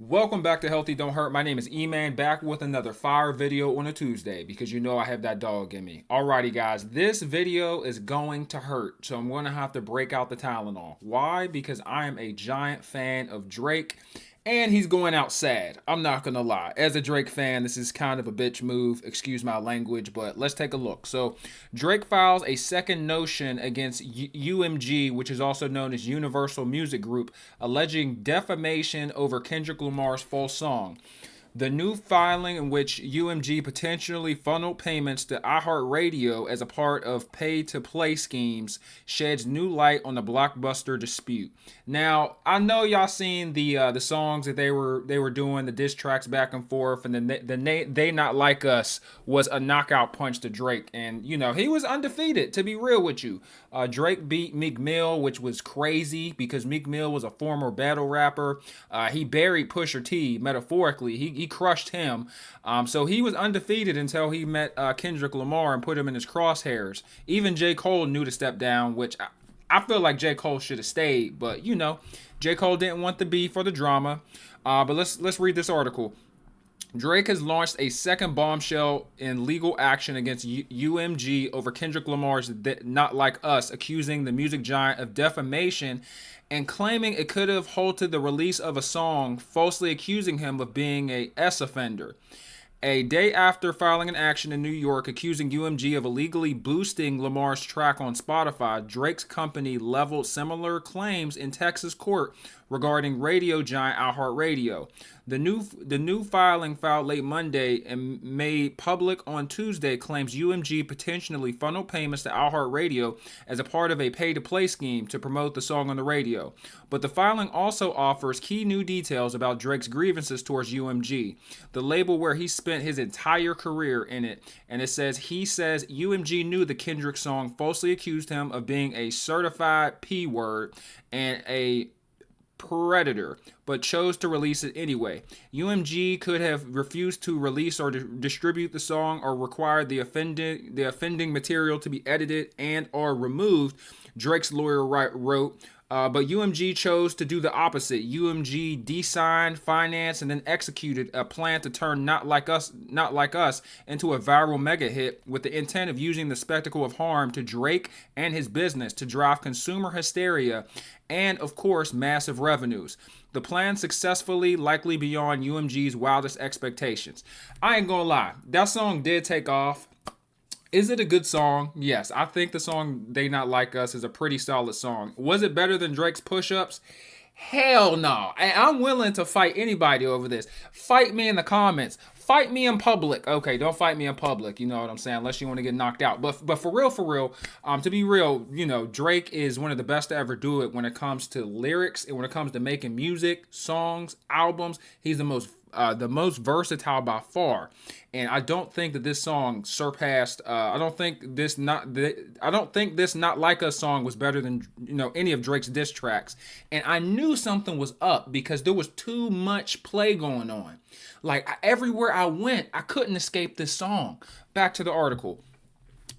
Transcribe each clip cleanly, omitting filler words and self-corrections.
Welcome back to Healthy Don't Hurt. My name is E-Man, back with another fire video on a Tuesday because you know I have that dog in me. Alrighty guys, this video is going to hurt, so I'm going to have to break out the Tylenol. Why? Because I am a giant fan of Drake and he's going out sad. I'm not gonna lie. As a Drake fan, this is kind of a bitch move. Excuse my language, but let's take a look. So, Drake files a second notion against UMG, which is also known as Universal Music Group, alleging defamation over Kendrick Lamar's false song. The new filing, in which UMG potentially funneled payments to iHeartRadio as a part of pay-to-play schemes, sheds new light on the blockbuster dispute. Now, I know y'all seen the songs that they were doing, the diss tracks back and forth, and They Not Like Us was a knockout punch to Drake, and you know he was undefeated. To be real with you, Drake beat Meek Mill, which was crazy because Meek Mill was a former battle rapper. He buried Pusha T metaphorically. He crushed him. So he was undefeated until he met Kendrick Lamar and put him in his crosshairs. Even J. Cole knew to step down, which I feel like J. Cole should have stayed, but you know, J. Cole didn't want the beef or the drama. But let's read this article. Drake has launched a second bombshell in legal action against UMG over Kendrick Lamar's Not Like Us, accusing the music giant of defamation and claiming it could have halted the release of a song, falsely accusing him of being a S offender. A day after filing an action in New York accusing UMG of illegally boosting Lamar's track on Spotify, Drake's company leveled similar claims in Texas court regarding radio giant iHeartRadio. The new filing filed late Monday and made public on Tuesday claims UMG potentially funneled payments to iHeartRadio as a part of a pay-to-play scheme to promote the song on the radio. But the filing also offers key new details about Drake's grievances towards UMG, the label where he spent his entire career in it, and it says UMG knew the Kendrick song falsely accused him of being a certified P word and a predator, but chose to release it anyway. UMG could have refused to release or distribute the song or required the offending material to be edited and or removed, Drake's lawyer wrote. But UMG chose to do the opposite. UMG designed, financed, and then executed a plan to turn Not Like Us into a viral mega hit with the intent of using the spectacle of harm to Drake and his business to drive consumer hysteria and, of course, massive revenues. The plan successfully, likely beyond UMG's wildest expectations. I ain't gonna lie, that song did take off. Is it a good song? Yes, I think the song They Not Like Us is a pretty solid song. Was it better than Drake's Push-Ups? Hell no. And I'm willing to fight anybody over this. Fight me in the comments. Fight me in public. Okay, don't fight me in public. You know what I'm saying? Unless you want to get knocked out. But for real, to be real, you know, Drake is one of the best to ever do it when it comes to lyrics and when it comes to making music, songs, albums. He's the most versatile by far, and I don't think that this song surpassed. I don't think this Not Like Us song was better than any of Drake's diss tracks. And I knew something was up because there was too much play going on. Like everywhere I went, I couldn't escape this song. Back to the article.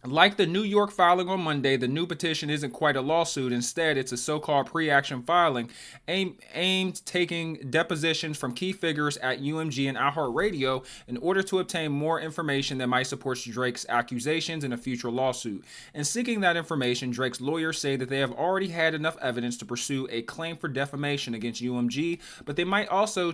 Like the New York filing on Monday, the new petition isn't quite a lawsuit. Instead, it's a so-called pre-action filing aimed taking depositions from key figures at UMG and iHeartRadio in order to obtain more information that might support Drake's accusations in a future lawsuit. In seeking that information, Drake's lawyers say that they have already had enough evidence to pursue a claim for defamation against UMG, but they might also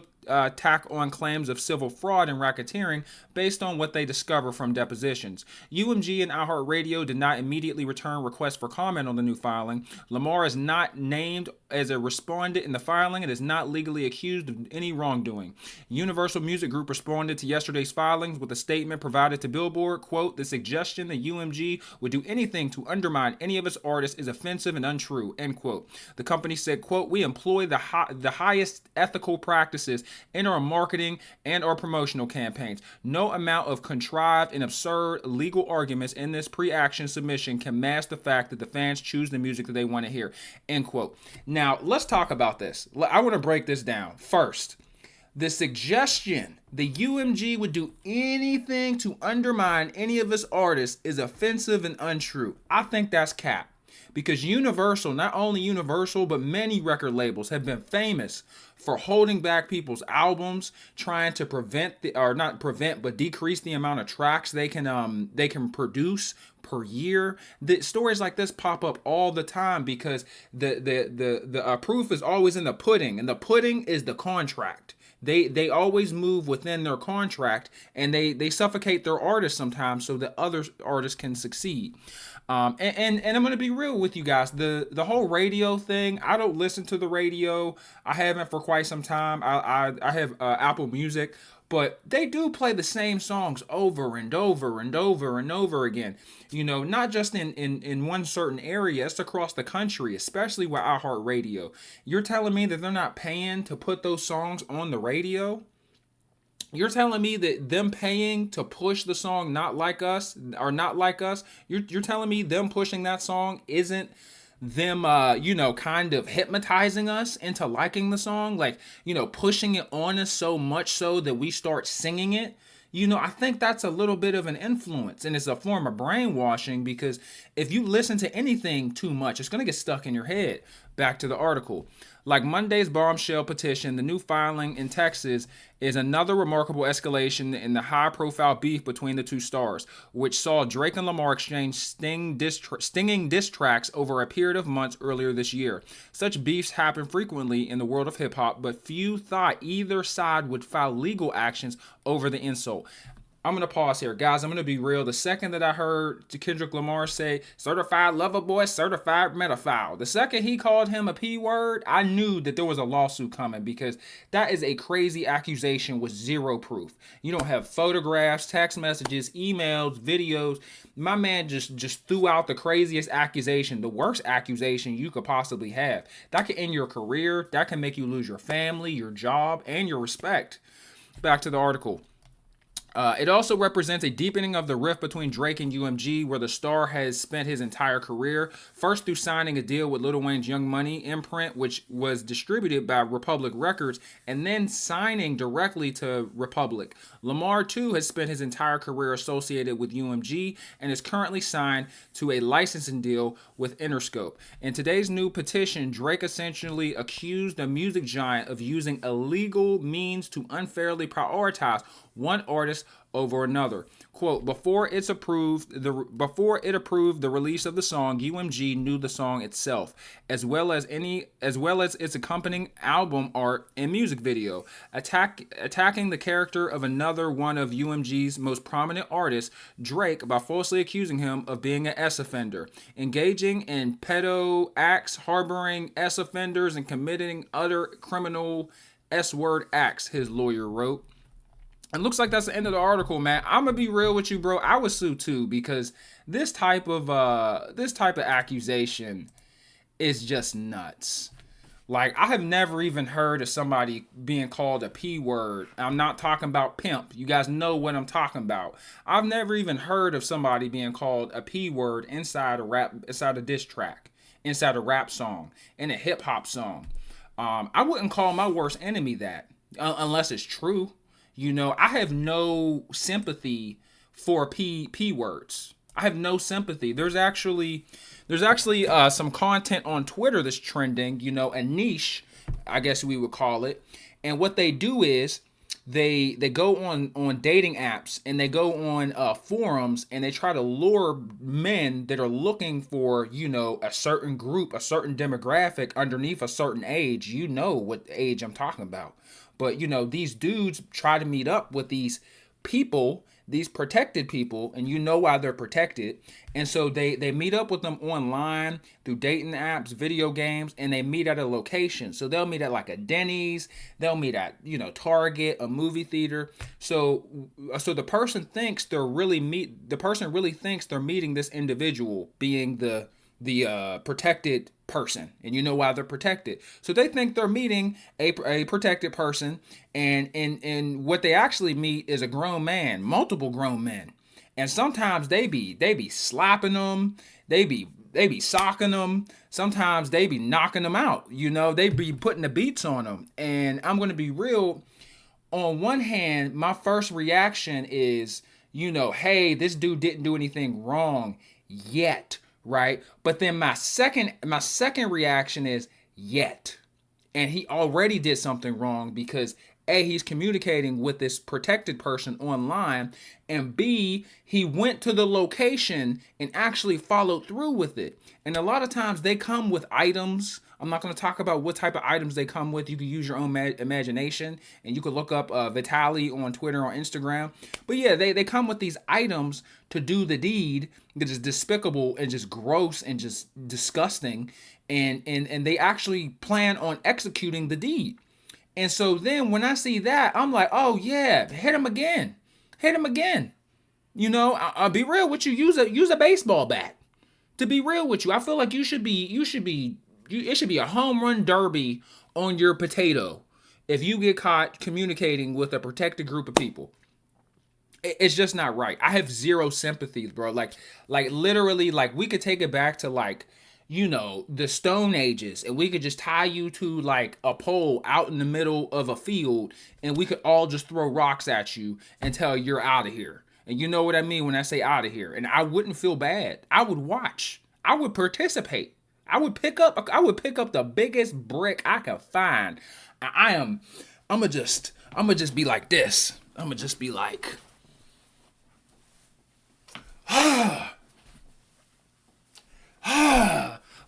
tack on claims of civil fraud and racketeering based on what they discover from depositions. UMG and iHeartRadio did not immediately return requests for comment on the new filing. Lamar is not named as a respondent in the filing and is not legally accused of any wrongdoing. Universal Music Group responded to yesterday's filings with a statement provided to Billboard, quote, "The suggestion that UMG would do anything to undermine any of its artists is offensive and untrue," end quote. The company said, quote, "We employ the highest ethical practices in our marketing and our promotional campaigns. No amount of contrived and absurd legal arguments in this pre-action submission can mask the fact that the fans choose the music that they want to hear," end quote. Now, let's talk about this. I want to break this down. First, the suggestion that UMG would do anything to undermine any of his artists is offensive and untrue. I think that's cap. because Universal, not only Universal, but many record labels have been famous for holding back people's albums, trying to prevent the, or not prevent, but decrease the amount of tracks they can produce per year. The stories like this pop up all the time because the proof is always in the pudding, and the pudding is the contract. They always move within their contract, and they suffocate their artists sometimes so that other artists can succeed. And I'm gonna be real with you guys. The whole radio thing, I don't listen to the radio. I haven't for quite some time. I have Apple Music, but they do play the same songs over and over and over and over again. You know, not just in one certain area, it's across the country, especially with iHeartRadio. You're telling me that they're not paying to put those songs on the radio? You're telling me that them paying to push the song Not Like Us, or Not Like Us, you're telling me them pushing that song isn't them kind of hypnotizing us into liking the song, like, pushing it on us so much so that we start singing it. I think that's a little bit of an influence, and it's a form of brainwashing, because if you listen to anything too much, it's going to get stuck in your head. Back to the article. Like Monday's bombshell petition, the new filing in Texas is another remarkable escalation in the high-profile beef between the two stars, which saw Drake and Lamar exchange stinging diss tracks over a period of months earlier this year. Such beefs happen frequently in the world of hip-hop, but few thought either side would file legal actions over the insult. I'm going to pause here. Guys, I'm going to be real. The second that I heard Kendrick Lamar say, certified lover boy, certified pedophile, the second he called him a P word, I knew that there was a lawsuit coming, because that is a crazy accusation with zero proof. You don't have photographs, text messages, emails, videos. My man just threw out the craziest accusation, the worst accusation you could possibly have. That can end your career. That can make you lose your family, your job, and your respect. Back to the article. It also represents a deepening of the rift between Drake and UMG, where the star has spent his entire career, first through signing a deal with Lil Wayne's Young Money imprint, which was distributed by Republic Records, and then signing directly to Republic. Lamar, too, has spent his entire career associated with UMG and is currently signed to a licensing deal with Interscope. In today's new petition, Drake essentially accused the music giant of using illegal means to unfairly prioritize one artist over another. Quote, before it approved the release of the song, UMG knew the song itself, as well as its accompanying album art and music video. Attacking the character of another one of UMG's most prominent artists, Drake, by falsely accusing him of being an S offender, engaging in pedo acts, harboring S offenders, and committing other criminal S-word acts, his lawyer wrote. It looks like that's the end of the article, man. I'm gonna be real with you, bro. I was sued too, because this type of accusation is just nuts. Like, I have never even heard of somebody being called a P word. I'm not talking about pimp. You guys know what I'm talking about. I've never even heard of somebody being called a P word inside a diss track, inside a rap song, in a hip hop song. I wouldn't call my worst enemy that, unless it's true. I have no sympathy for P words. I have no sympathy. There's actually some content on Twitter that's trending, a niche, I guess we would call it. And what they do is they go on dating apps, and they go on forums, and they try to lure men that are looking for, a certain group, a certain demographic underneath a certain age. You know what age I'm talking about. But, these dudes try to meet up with these people, these protected people, and you know why they're protected. And so they meet up with them online through dating apps, video games, and they meet at a location. So they'll meet at like a Denny's, they'll meet at, Target, a movie theater. So the person really thinks they're meeting this individual, being the protected person, and you know why they're protected. So they think they're meeting a protected person, and what they actually meet is a grown man, multiple grown men, and sometimes they be slapping them, they be socking them, sometimes they be knocking them out. They be putting the beats on them. And I'm gonna be real. On one hand, my first reaction is, hey, this dude didn't do anything wrong yet. right? But then my second reaction is yet. And he already did something wrong because A, he's communicating with this protected person online, and B, he went to the location and actually followed through with it. And a lot of times they come with items. I'm not going to talk about what type of items they come with. You can use your own imagination, and you can look up Vitali on Twitter or Instagram. But yeah, they come with these items to do the deed that is despicable and just gross and just disgusting. And they actually plan on executing the deed. And so then when I see that, I'm like, oh yeah, hit him again. Hit him again. I'll be real with you. Use a baseball bat. To be real with you, I feel like it should be a home run derby on your potato if you get caught communicating with a protected group of people. It's just not right. I have zero sympathy, bro. Like literally, like we could take it back to like, the Stone Ages, and we could just tie you to like a pole out in the middle of a field, and we could all just throw rocks at you until you're out of here. And you know what I mean when I say out of here. And I wouldn't feel bad. I would watch. I would participate. I would pick up the biggest brick I could find. I'ma just be like this. I'ma just be like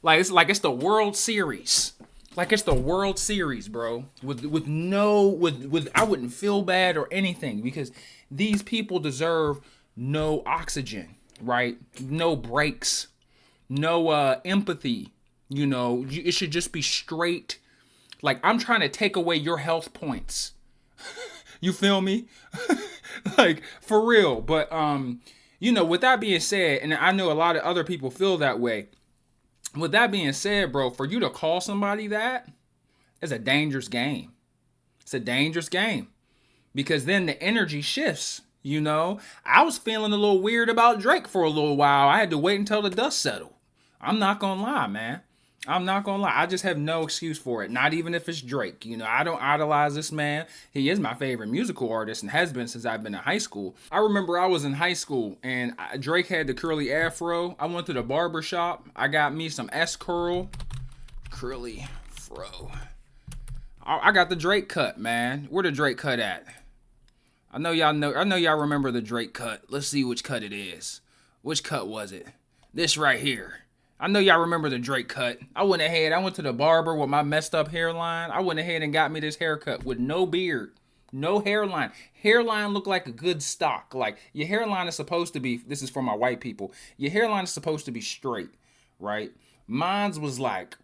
like it's the World Series. Like it's the World Series, bro. With I wouldn't feel bad or anything because these people deserve no oxygen, right? No breaks, no empathy. It should just be straight. Like I'm trying to take away your health points. You feel me? Like for real. But with that being said, and I know a lot of other people feel that way. With that being said, bro, for you to call somebody that is a dangerous game. It's a dangerous game because then the energy shifts. I was feeling a little weird about Drake for a little while. I had to wait until the dust settled. I'm not gonna lie, man. I'm not gonna lie. I just have no excuse for it. Not even if it's Drake. I don't idolize this man. He is my favorite musical artist and has been since I've been in high school. I remember I was in high school and Drake had the curly afro. I went to the barber shop. I got me some S-curl, curly fro. I got the Drake cut, man. Where the Drake cut at? I know y'all remember the Drake cut. Let's see which cut it is. Which cut was it? This right here. I know y'all remember the Drake cut. I went to the barber with my messed up hairline. I went ahead and got me this haircut with no beard, no hairline. Hairline looked like a good stock. Like your hairline is supposed to be, this is for my white people, your hairline is supposed to be straight, right? Mine's was like,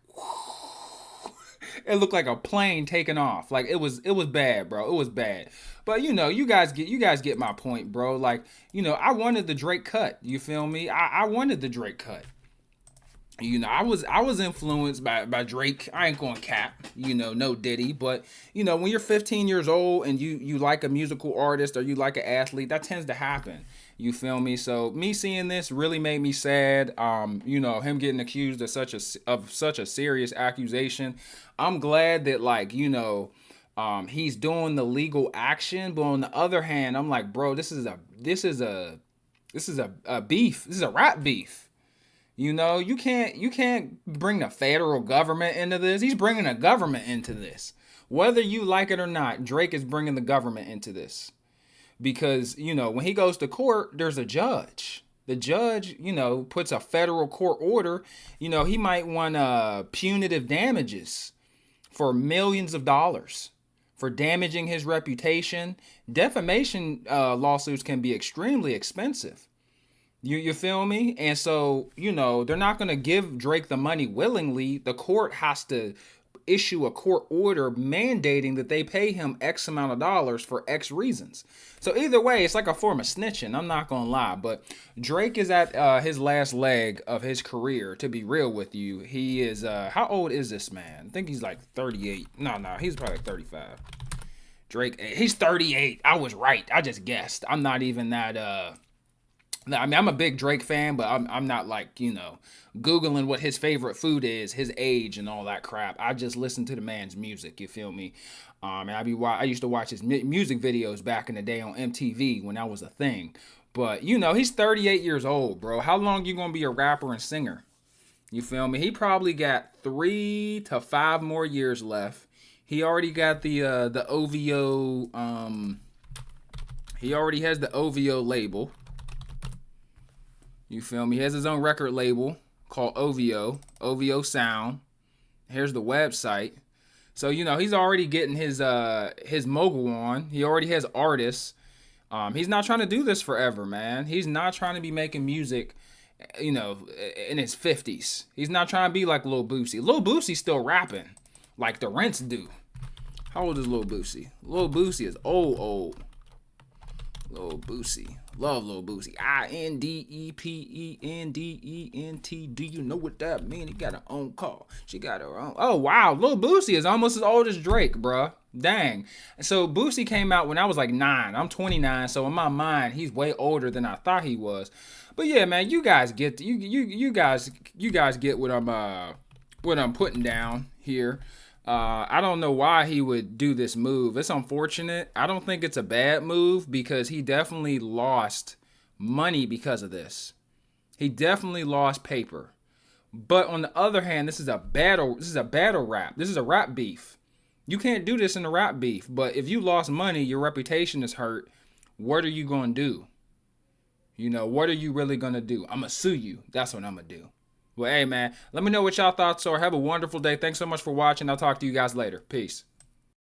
it looked like a plane taking off. Like it was bad, bro. It was bad. But you guys get my point, bro. Like, I wanted the Drake cut. You feel me? I wanted the Drake cut. I was influenced by Drake. I ain't gonna cap, no Diddy, but when you're 15 years old and you like a musical artist or you like an athlete, that tends to happen. You feel me? So me seeing this really made me sad. Him getting accused of such a serious accusation. I'm glad that he's doing the legal action, but on the other hand, I'm like, bro, this is a beef. This is a rap beef. You can't bring the federal government into this. He's bringing the government into this. Whether you like it or not, Drake is bringing the government into this. Because, when he goes to court, there's a judge. The judge, puts a federal court order. He might want punitive damages for millions of dollars for damaging his reputation. Defamation lawsuits can be extremely expensive. You feel me? And so, they're not going to give Drake the money willingly. The court has to issue a court order mandating that they pay him X amount of dollars for X reasons. So either way, it's like a form of snitching. I'm not going to lie. But Drake is at his last leg of his career, to be real with you. He is, how old is this man? I think he's like 38. No, he's probably like 35. Drake, he's 38. I was right. I just guessed. I'm not even that, I mean, I'm a big Drake fan, but I'm not like, Googling what his favorite food is, his age, and all that crap. I just listen to the man's music, you feel me? And I used to watch his music videos back in the day on MTV when that was a thing. But, you know, he's 38 years old, bro. How long you gonna be a rapper and singer? You feel me? He probably got 3 to 5 more years left. He already got the OVO. He already has the OVO label. You feel me? He has his own record label called OVO Sound. Here's the website. So, you know, he's already getting his mogul on. He already has artists. He's not trying to do this forever, man. He's not trying to be making music, you know, in his 50s. He's not trying to be like Lil Boosie. Lil Boosie's still rapping like the Rents do. How old is Lil Boosie? Lil Boosie is old. Lil Boosie. Love Lil Boosie. INDEPENDENT. Do you know what that mean? He got her own car. She got her own. Oh, wow. Lil Boosie is almost as old as Drake, bruh. Dang. So Boosie came out when I was like 9. I'm 29, so in my mind, he's way older than I thought he was. But yeah, man, you guys get you guys get what I'm putting down here. I don't know why he would do this move. It's unfortunate. I don't think it's a bad move because he definitely lost money because of this. He definitely lost paper. But on the other hand, this is a battle rap. This is a rap beef. You can't do this in a rap beef. But if you lost money, your reputation is hurt. What are you going to do? You know, what are you really going to do? I'm going to sue you. That's what I'm going to do. Well, hey, man, let me know what y'all thoughts are. Have a wonderful day. Thanks so much for watching. I'll talk to you guys later. Peace.